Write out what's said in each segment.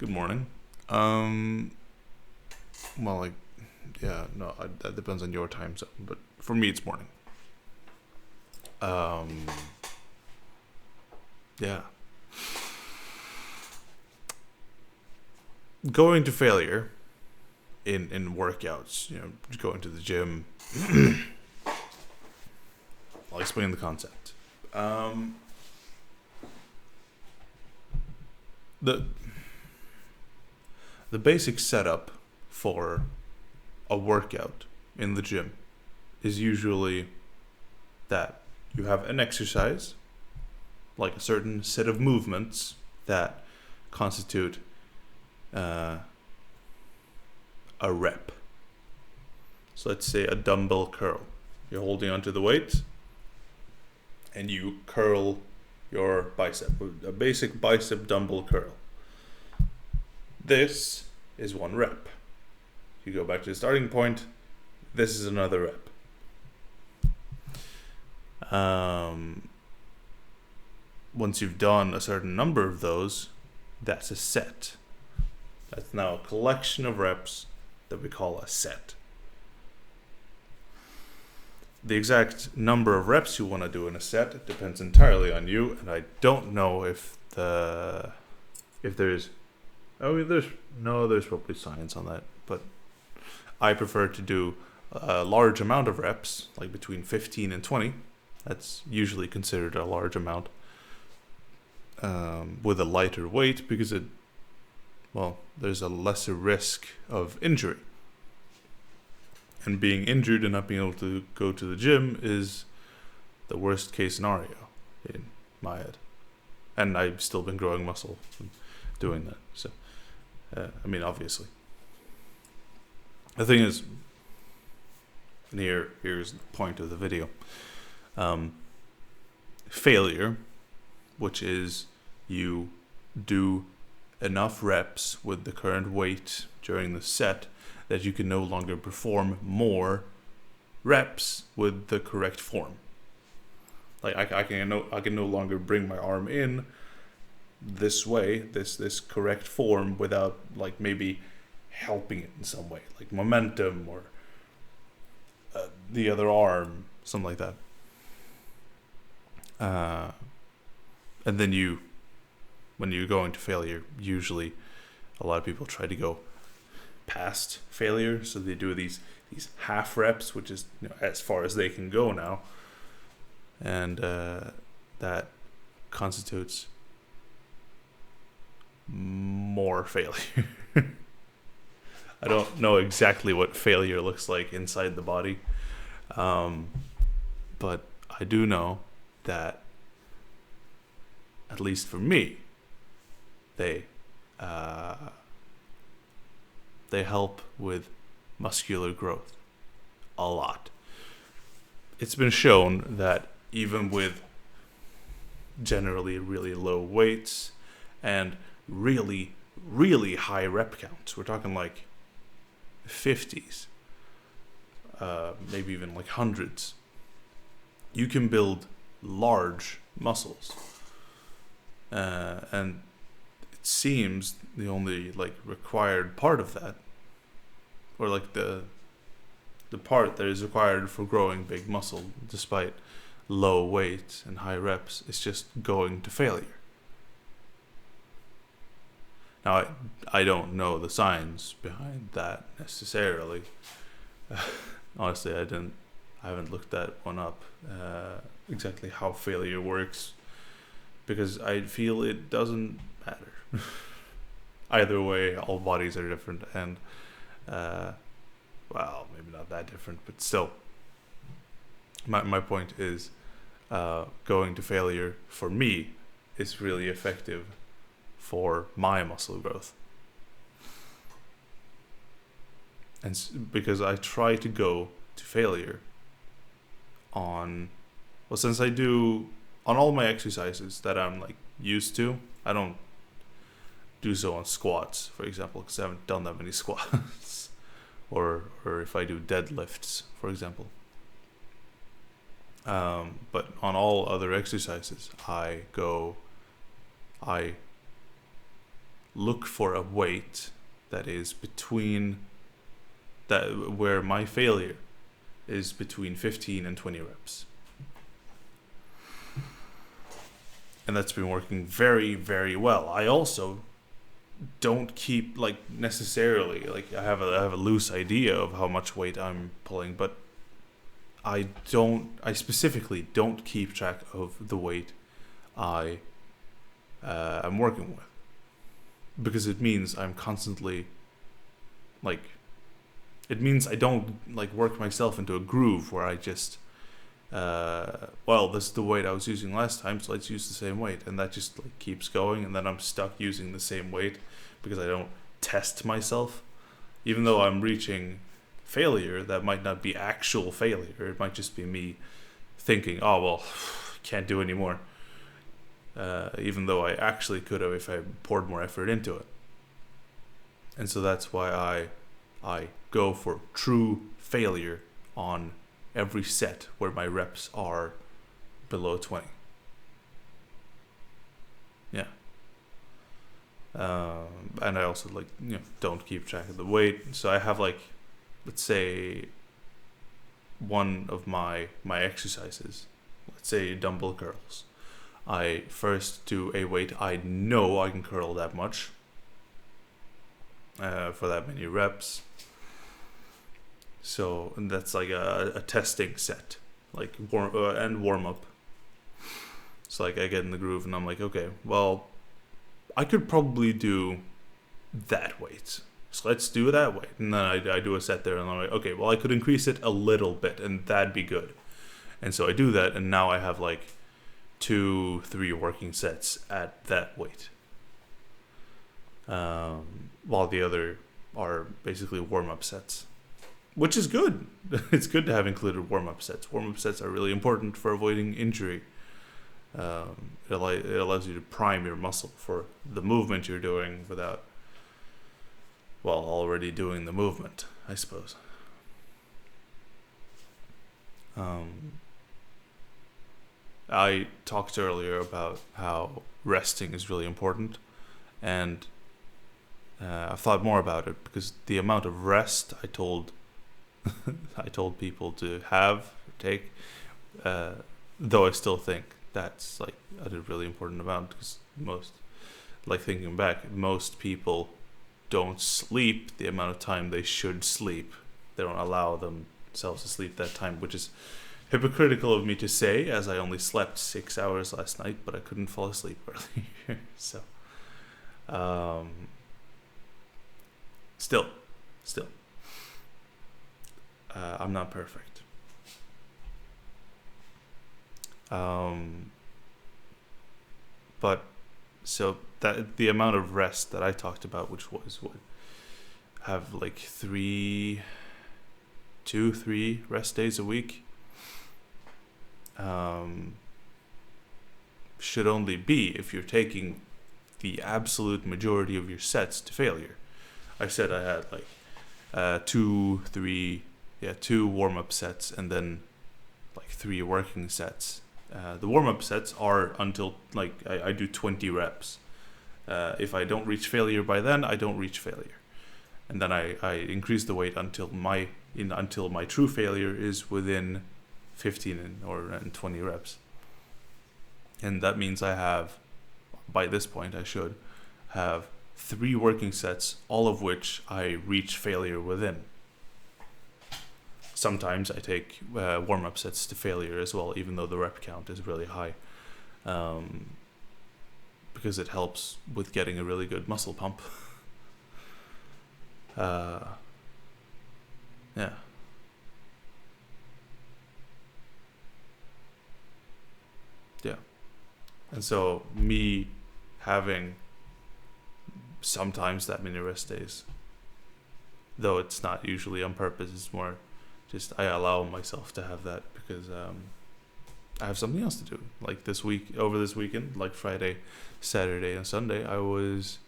Good morning. Um, well, like, yeah, no, that depends on your time zone, but for me, it's morning. Um, yeah. Going to failure in workouts, going to the gym. I'll explain the concept. Um, the the basic setup for a workout in the gym is usually that you have an exercise, like a certain set of movements that constitute uh, a rep. So let's say a dumbbell curl. You're holding onto the weight and you curl your bicep, a basic bicep dumbbell curl. This is one rep. You go back to the starting point, this is another rep. Once you've done a certain number of those, that's a set. That's now a collection of reps that we call a set. The exact number of reps you want to do in a set depends entirely on you, and I don't know if there's there's probably science on that, but I prefer to do a large amount of reps, like between 15 and 20. That's usually considered a large amount, with a lighter weight because there's a lesser risk of injury. And being injured and not being able to go to the gym is the worst case scenario in my head. And I've still been growing muscle from doing that. So, obviously. The thing is, and here's the point of the video. Failure, which is you do enough reps with the current weight during the set that you can no longer perform more reps with the correct form. Like I can no longer bring my arm in this way, this correct form, without like maybe helping it in some way, like momentum or the other arm, something like that. And then when you go into failure, usually a lot of people try to go past failure, so they do these half reps, which is as far as they can go now, and that constitutes more failure. I don't know exactly what failure looks like inside the body, but I do know that, at least for me, they help with muscular growth a lot. It's been shown that even with generally really low weights and really, really high rep counts, we're talking like 50s, maybe even like hundreds, you can build large muscles. And it seems the only like required part of that, or like the part that is required for growing big muscle despite low weight and high reps, is just going to failure. Now I don't know the science behind that necessarily. Honestly, I haven't looked that one up, exactly how failure works, because I feel it doesn't matter. Either way, all bodies are different, and maybe not that different, but still. My point is, going to failure for me is really effective for my muscle growth, and because I try to go to failure since I do on all my exercises that I'm like used to. I don't do so on squats, for example, because I haven't done that many squats, or if I do deadlifts, for example. But on all other exercises, I look for a weight that is between that where my failure is between 15 and 20 reps. And that's been working very, very well. I also don't keep necessarily I have a loose idea of how much weight I'm pulling, but I specifically don't keep track of the weight I'm working with, because it means I'm constantly it means I don't work myself into a groove where I just this is the weight I was using last time, so let's use the same weight, and that just keeps going, and then I'm stuck using the same weight because I don't test myself. Even though I'm reaching failure, that might not be actual failure. It might just be me thinking, oh well, can't do anymore, even though I actually could have if I poured more effort into it. And so that's why I go for true failure on every set where my reps are below 20. Yeah. And I also don't keep track of the weight. So I have let's say one of my exercises, let's say dumbbell curls. I first do a weight I know I can curl that much for that many reps. So, and that's a testing set, warm up. So I get in the groove and I'm okay, well, I could probably do that weight. So let's do that weight. And then I do a set there and I'm okay, well, I could increase it a little bit and that'd be good. And so I do that, and now I have 2-3 working sets at that weight. While the other are basically warm-up sets. Which is good. It's good to have included warm-up sets. Warm-up sets are really important for avoiding injury. It allows you to prime your muscle for the movement you're doing without, already doing the movement, I suppose. I talked earlier about how resting is really important, and I've thought more about it because the amount of rest I told people to take, though I still think that's a really important amount, because thinking back, most people don't sleep the amount of time they should sleep. They don't allow themselves to sleep that time, which is hypocritical of me to say, as I only slept 6 hours last night, but I couldn't fall asleep earlier. So, still, I'm not perfect. But so that the amount of rest that I talked about, which was have 3 rest days a week, should only be if you're taking the absolute majority of your sets to failure. I said I had 2 warm-up sets and then 3 working sets. The warm-up sets are until I do 20 reps. If I don't reach failure by then, I don't reach failure, and then I increase the weight until my true failure is within 15 and 20 reps. And that means I have, by this point, I should have 3 working sets, all of which I reach failure within. Sometimes I take warm-up sets to failure as well, even though the rep count is really high, because it helps with getting a really good muscle pump. Yeah. Yeah. And so me having sometimes that many rest days, though it's not usually on purpose, it's more just I allow myself to have that because I have something else to do. Over this weekend, Friday, Saturday, and Sunday, I was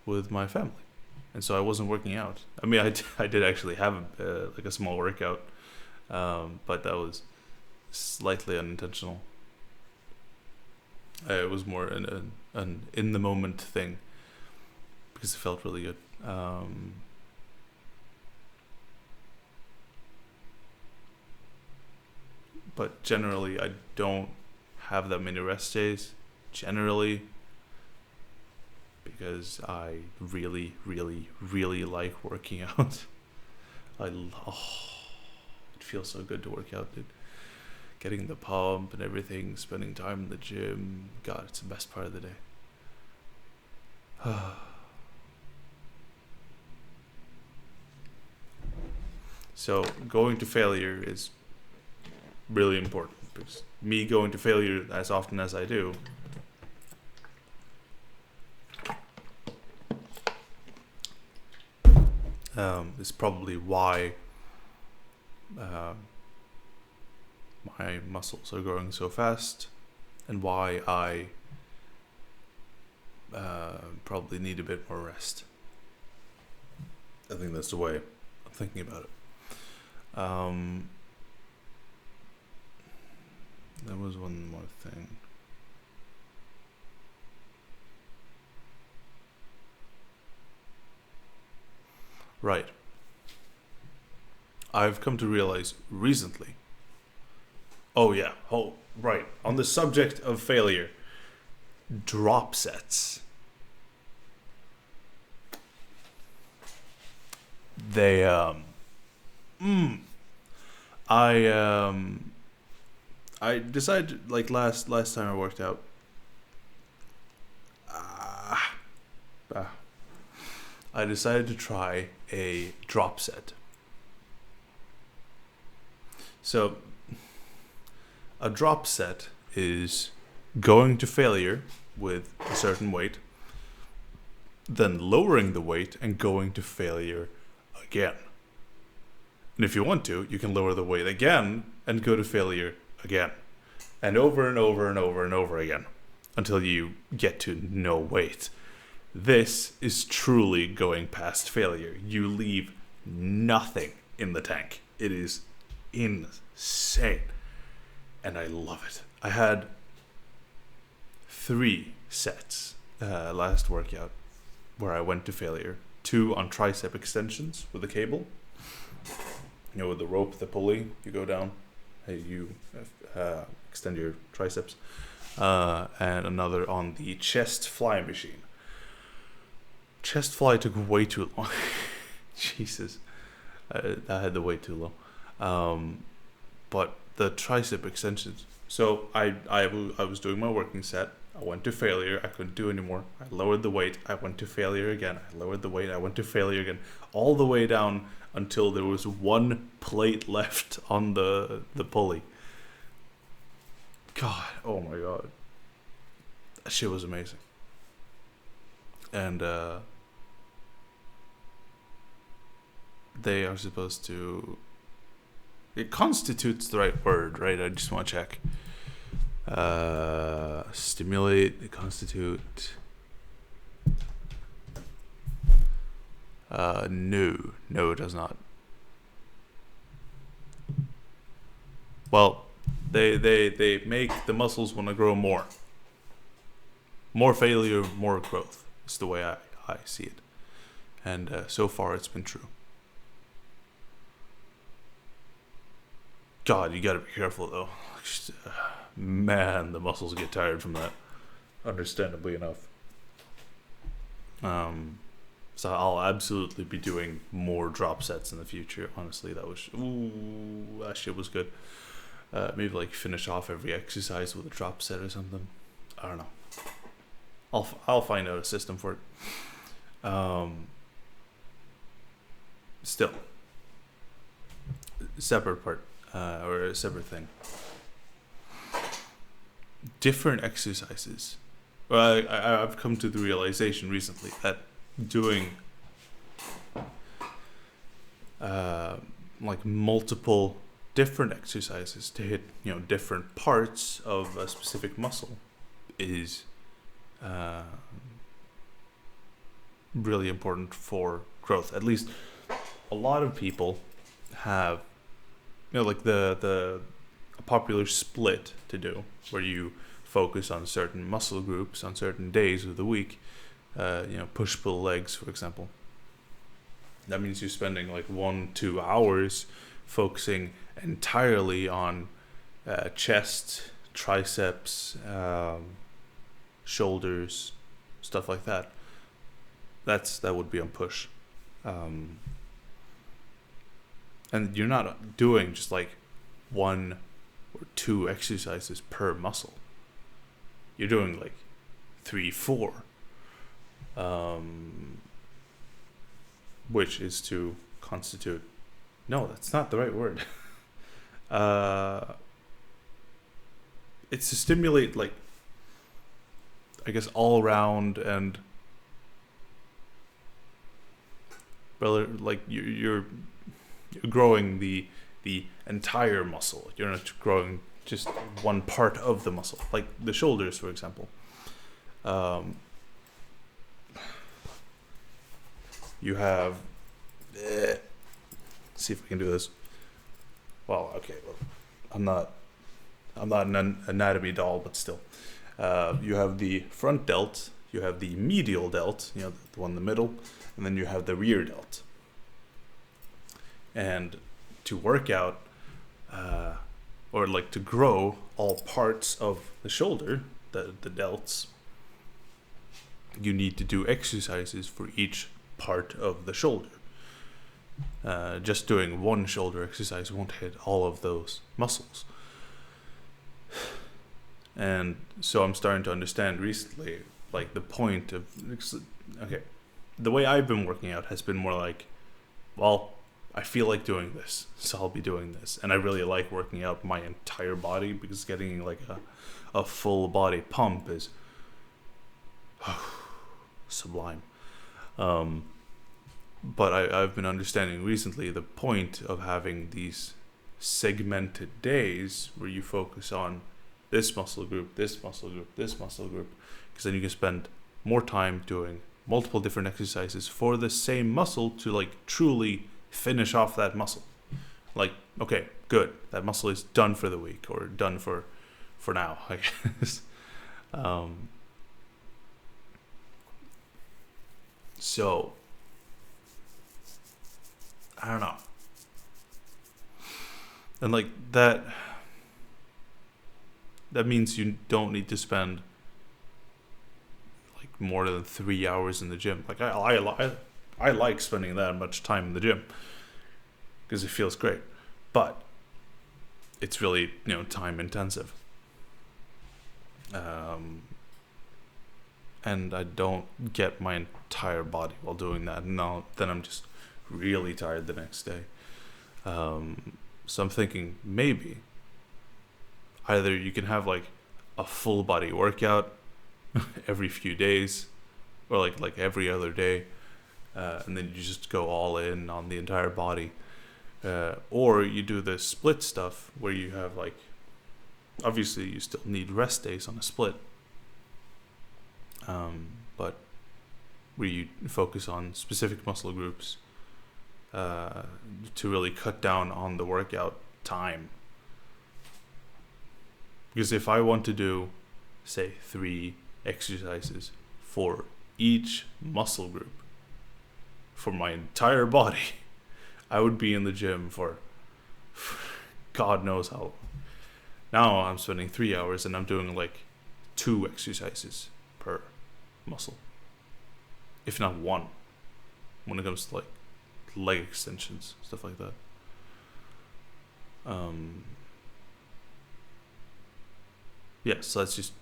with my family, and so I wasn't working out. I mean, I did actually have a small workout, but that was slightly unintentional. It was more an in the moment thing, because it felt really good. But generally, I don't have that many rest days. Generally, because I really, really, really like working out. It feels so good to work out, dude. Getting the pump and everything, spending time in the gym. God, it's the best part of the day. So going to failure is really important, because me going to failure as often as I do is probably why my muscles are growing so fast, and why I probably need a bit more rest. I think that's the way I'm thinking about it. There was one more thing. Right. I've come to realize recently. Oh yeah. Oh, right. On the subject of failure, drop sets. They I decided, like, last time I worked out. I decided to try a drop set. So, a drop set is going to failure with a certain weight, then lowering the weight and going to failure again. And if you want to, you can lower the weight again and go to failure again. And over and over and over and over again until you get to no weight. This is truly going past failure. You leave nothing in the tank. It is insane. And I love it. I had 3 sets last workout where I went to failure. 2 on tricep extensions with a cable. You know, with the rope, the pulley, you go down, you extend your triceps. And another on the chest fly machine. Chest fly took way too long. Jesus. I had the weight too low. But the tricep extensions. So I was doing my working set. I went to failure. I couldn't do anymore. I lowered the weight. I went to failure again. I lowered the weight. I went to failure again. All the way down until there was 1 plate left on the pulley. God, oh my God. That shit was amazing. And they are supposed to... It constitutes the right word, right? I just want to check. Stimulate, constitute... No, it does not. Well, they make the muscles want to grow more. More failure, more growth. It's the way I see it. And so far it's been true. God, you gotta be careful though. Man, the muscles get tired from that. Understandably enough. So I'll absolutely be doing more drop sets in the future. Honestly, that shit was good. Maybe like finish off every exercise with a drop set or something. I don't know. I'll find out a system for it. Still, separate part or a separate thing. Different exercises. Well, I've come to the realization recently that doing like multiple different exercises to hit, you know, different parts of a specific muscle is really important for growth. At least a lot of people have, you know, like a popular split to do where you focus on certain muscle groups on certain days of the week push-pull legs, for example. That means you're spending like 1-2 hours focusing entirely on chest, triceps, shoulders, stuff like that. That would be on push. And you're not doing just like 1 or 2 exercises per muscle. You're doing like 3, 4. Which is to constitute. No, that's not the right word. It's to stimulate, like, I guess, all around and, like, you're growing the entire muscle. You're not growing just one part of the muscle, like the shoulders, for example. You have. See if I can do this. Well, okay. Well, I'm not an anatomy doll, but still. You have the front delt. You have the medial delt. The one in the middle, and then you have the rear delt. And to work out, or like to grow all parts of the shoulder, the delts, you need to do exercises for each part of the shoulder. Just doing one shoulder exercise won't hit all of those muscles. And so I'm starting to understand recently, like, the point of, okay, the way I've been working out has been more like, well, I feel like doing this, so I'll be doing this. And I really like working out my entire body, because getting like a full body pump is sublime. But I've been understanding recently the point of having these segmented days where you focus on this muscle group, this muscle group, this muscle group, because then you can spend more time doing multiple different exercises for the same muscle to, like, truly finish off that muscle. Like, okay, good, that muscle is done for the week, or done for now, I guess. So I don't know. And like that means you don't need to spend like more than 3 hours in the gym. Like I like spending that much time in the gym because it feels great, but it's really, time intensive. And I don't get my entire body while doing that. No, then I'm just really tired the next day. So I'm thinking maybe either you can have like a full body workout every few days, or like every other day, and then you just go all in on the entire body, or you do the split stuff where you have, like, obviously you still need rest days on a split, but where you focus on specific muscle groups to really cut down on the workout time. Because if I want to do, say, 3 exercises for each muscle group for my entire body, I would be in the gym for God knows how long. Now I'm spending 3 hours and I'm doing like 2 exercises per muscle, if not 1, when it comes to like leg extensions, stuff like that. Yeah, so that's just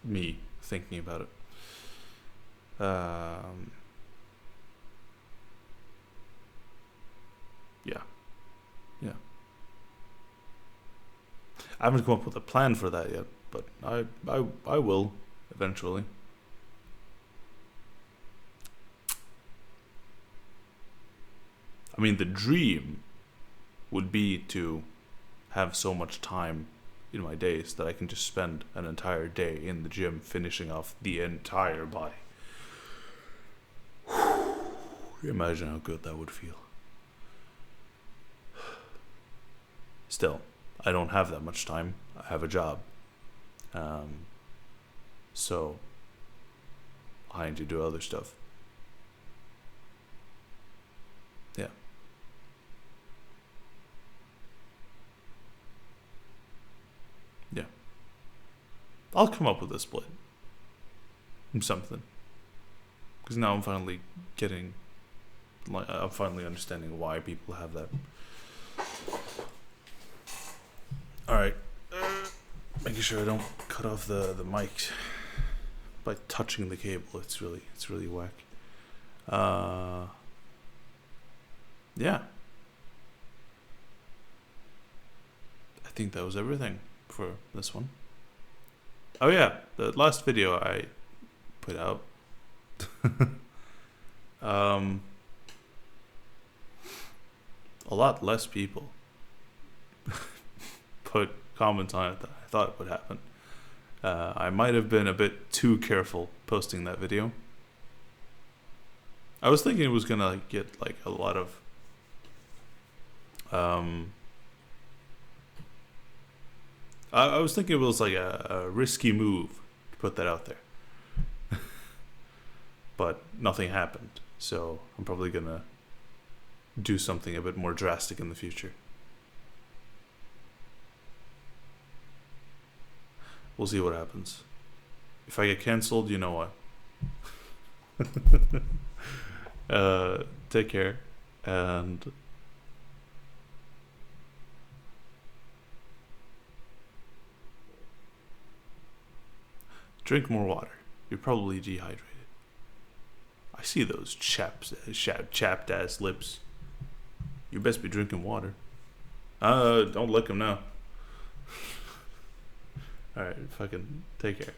me thinking about it. Yeah. I haven't come up with a plan for that yet, but I will eventually. I mean, the dream would be to have so much time in my days that I can just spend an entire day in the gym finishing off the entire body. Imagine how good that would feel. Still, I don't have that much time. I have a job. So behind you do other stuff. Yeah. Yeah. I'll come up with a split. Something. Because now I'm finally getting, like, I'm finally understanding why people have that. Alright. Making sure I don't cut off the mic by touching the cable. It's really whack. Yeah. I think that was everything for this one. Oh yeah, the last video I put out. A lot less people put comments on it than I thought would happen. I might have been a bit too careful posting that video. I was thinking it was gonna like get like a lot of I was thinking it was like a risky move to put that out there. But nothing happened, so I'm probably gonna do something a bit more drastic in the future. We'll see what happens. If I get cancelled, you know what. Take care, and drink more water. You're probably dehydrated. I see those chapped ass lips. You best be drinking water. Don't lick them now. Alright, fucking take care.